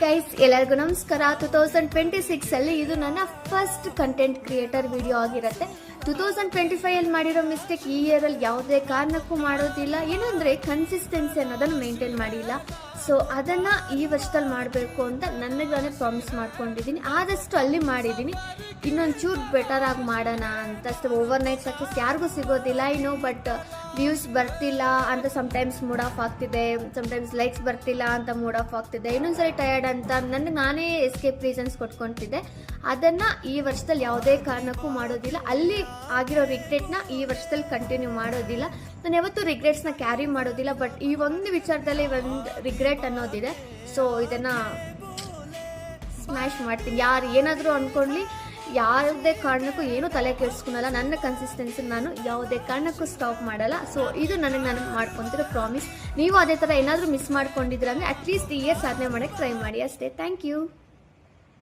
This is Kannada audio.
ಗೈಸ್, ಎಲ್ಲರಿಗೂ ನಮಸ್ಕಾರ. 2026 ಅಲ್ಲಿ ಇದು ನನ್ನ ಫಸ್ಟ್ ಕಂಟೆಂಟ್ ಕ್ರಿಯೇಟರ್ ವಿಡಿಯೋ ಆಗಿರುತ್ತೆ. 2025 ಅಲ್ಲಿ ಮಾಡಿರೋ ಮಿಸ್ಟೇಕ್ ಈ ಇಯರ್ ಅಲ್ಲಿ ಯಾವುದೇ ಕಾರಣಕ್ಕೂ ಮಾಡೋದಿಲ್ಲ. ಏನಂದ್ರೆ ಕನ್ಸಿಸ್ಟೆನ್ಸಿ ಅನ್ನೋದನ್ನು ಮೇಂಟೈನ್ ಮಾಡಿಲ್ಲ. ಸೊ ಅದನ್ನ ಈ ವರ್ಷದಲ್ಲಿ ಮಾಡಬೇಕು ಅಂತ ನನಗಾನೇ ಪ್ರಾಮಿಸ್ ಮಾಡ್ಕೊಂಡಿದ್ದೀನಿ. ಆದಷ್ಟು ಅಲ್ಲಿ ಮಾಡಿದ್ದೀನಿ. ಇನ್ನೊಂದು ಚೂರು ಬೆಟರ್ ಆಗಿ ಮಾಡೋಣ ಅಂತ. ಅಷ್ಟು ಓವರ್ ನೈಟ್ ಸಕ್ಸಸ್ ಯಾರಿಗೂ ಸಿಗೋದಿಲ್ಲ ಇನ್ನು. ಬಟ್ ವ್ಯೂಸ್ ಬರ್ತಿಲ್ಲ ಅಂತ ಸಮಟೈಮ್ಸ್ ಮೂಡ್ ಆಫ್ ಆಗ್ತಿದೆ, ಸಮಟೈಮ್ಸ್ ಲೈಕ್ಸ್ ಬರ್ತಿಲ್ಲ ಅಂತ ಮೂಡ್ ಆಫ್ ಆಗ್ತಿದೆ, ಇನ್ನೊಂದ್ಸರಿ ಟಯರ್ಡ್ ಅಂತ ನನಗೆ ನಾನೇ ಎಸ್ಕೇಪ್ ರೀಸನ್ಸ್ ಕೊಟ್ಕೊತಿದ್ದೆ. ಅದನ್ನು ಈ ವರ್ಷದಲ್ಲಿ ಯಾವುದೇ ಕಾರಣಕ್ಕೂ ಮಾಡೋದಿಲ್ಲ. ಅಲ್ಲಿ ಆಗಿರೋ ರಿಗ್ರೆಟ್ನ ಈ ವರ್ಷದಲ್ಲಿ ಕಂಟಿನ್ಯೂ ಮಾಡೋದಿಲ್ಲ. ನಾನು ಯಾವತ್ತೂ ರಿಗ್ರೆಟ್ಸ್ನ ಕ್ಯಾರಿ ಮಾಡೋದಿಲ್ಲ. ಬಟ್ ಈ ಒಂದು ವಿಚಾರದಲ್ಲಿ ಒಂದು ರಿಗ್ರೆಟ್ ಅನ್ನೋದಿದೆ. ಸೊ ಇದನ್ನು ಸ್ಮ್ಯಾಶ್ ಮಾಡ್ತೀನಿ. ಯಾರು ಏನಾದರೂ ಅಂದ್ಕೊಳ್ಳಿ, ಯಾವುದೇ ಕಾರಣಕ್ಕೂ ಏನೂ ತಲೆ ಕೆಡಿಸ್ಕೊಳಲ್ಲ. ನನ್ನ ಕನ್ಸಿಸ್ಟೆನ್ಸಿ ನಾನು ಯಾವುದೇ ಕಾರಣಕ್ಕೂ ಸ್ಟಾಪ್ ಮಾಡಲ್ಲ. ಸೊ ಇದು ನನಗೆ ಮಾಡ್ಕೊತಿರೋ ಪ್ರಾಮಿಸ್. ನೀವು ಅದೇ ಥರ ಏನಾದರೂ ಮಿಸ್ ಮಾಡ್ಕೊಂಡಿದ್ರೆ ಅಂದರೆ ಅಟ್ಲೀಸ್ಟ್ ಈ ಇಯರ್ ಸಾಧನೆ ಮಾಡೋಕ್ಕೆ ಟ್ರೈ ಮಾಡಿ ಅಷ್ಟೇ. Thank you.